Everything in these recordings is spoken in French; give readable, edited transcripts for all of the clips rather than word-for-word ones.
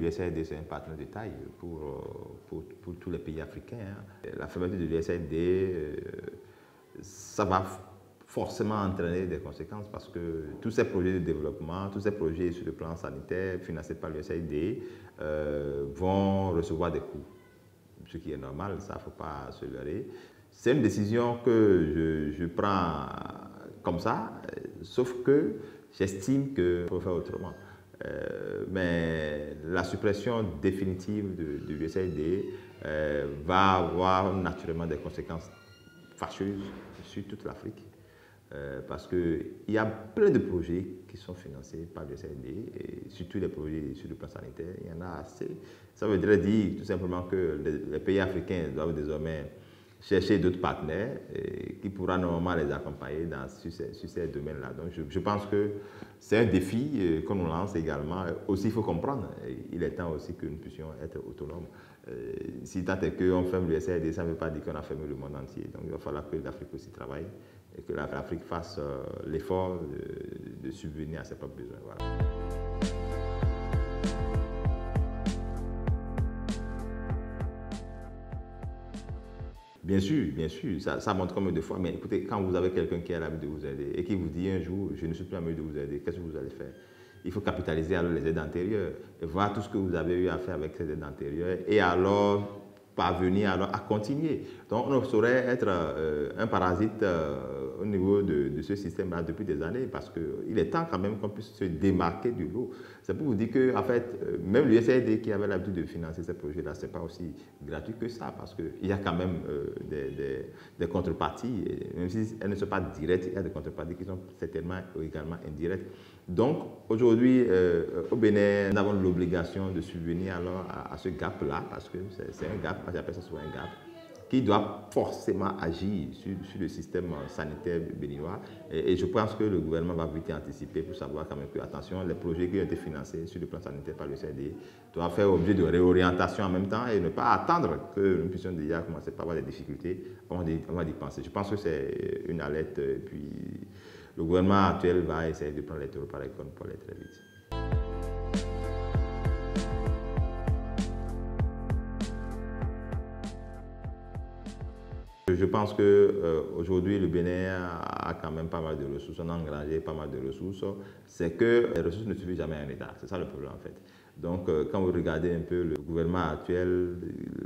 l'USAID, c'est un partenaire de taille pour tous les pays africains. Hein. La fermeture de l'USAID, ça va forcément entraîner des conséquences parce que tous ces projets de développement, tous ces projets sur le plan sanitaire financés par l'USAID vont recevoir des coûts. Ce qui est normal, ça ne faut pas se leurrer. C'est une décision que je prends comme ça, sauf que j'estime qu'il faut faire autrement. Mais la suppression définitive de l'USAID va avoir naturellement des conséquences fâcheuses sur toute l'Afrique. Parce qu'il y a plein de projets qui sont financés par l'USAID, et surtout les projets sur le plan sanitaire, il y en a assez. Ça veut dire tout simplement que les pays africains doivent désormais chercher d'autres partenaires qui pourront normalement les accompagner sur ces domaines-là. Donc je pense que c'est un défi qu'on nous lance également. Aussi, il faut comprendre, il est temps aussi que nous puissions être autonomes. Si tant est qu'on ferme l'USAID, ça ne veut pas dire qu'on a fermé le monde entier. Donc il va falloir que l'Afrique aussi travaille et que l'Afrique fasse l'effort de subvenir à ses propres besoins. Voilà. Bien sûr, ça montre combien de fois. Mais écoutez, quand vous avez quelqu'un qui a l'habitude de vous aider et qui vous dit un jour, je ne suis plus à mesure de vous aider, qu'est-ce que vous allez faire? Il faut capitaliser alors les aides antérieures et voir tout ce que vous avez eu à faire avec ces aides antérieures et alors parvenir alors à continuer. Donc on ne saurait être un parasite au niveau de ce système-là depuis des années parce qu'il est temps quand même qu'on puisse se démarquer du lot. C'est pour vous dire que en fait, même l'USAID qui avait l'habitude de financer ces projets-là, ce n'est pas aussi gratuit que ça parce qu'il y a quand même des contreparties, et même si elles ne sont pas directes, il y a des contreparties qui sont certainement également indirectes. Donc aujourd'hui, au Bénin, nous avons l'obligation de subvenir alors à ce gap-là parce que c'est un gap, j'appelle ça souvent un gap, qui doit forcément agir sur le système sanitaire béninois. Et je pense que le gouvernement va vite anticiper pour savoir quand même que, attention, les projets qui ont été financés sur le plan sanitaire par le CND doivent faire objet de réorientation en même temps et ne pas attendre que nous puissions déjà commencer par avoir des difficultés avant d'y penser. Je pense que c'est une alerte. Et puis, le gouvernement actuel va essayer de prendre les taureaux par les cornes pour aller très vite. Je pense qu'aujourd'hui, le Bénin a quand même pas mal de ressources, on a engrangé pas mal de ressources. C'est que les ressources ne suffisent jamais à un État, c'est ça le problème en fait. Donc, quand vous regardez un peu le gouvernement actuel,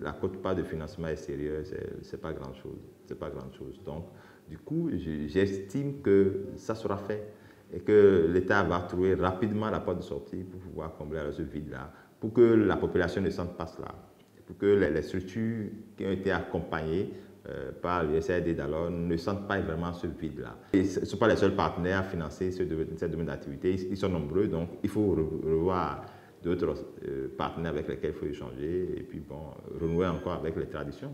la quote-part de financement extérieur, c'est pas grand-chose. C'est pas grand-chose. Donc, du coup, j'estime que ça sera fait et que l'État va trouver rapidement la porte de sortie pour pouvoir combler ce vide-là, pour que la population ne sente pas cela, pour que les structures qui ont été accompagnées par l'USAID d'alors ne sentent pas vraiment ce vide-là. Et ce ne sont pas les seuls partenaires à financer ces domaines d'activité, ils sont nombreux, donc il faut revoir d'autres partenaires avec lesquels il faut échanger et puis bon, renouer encore avec les traditions.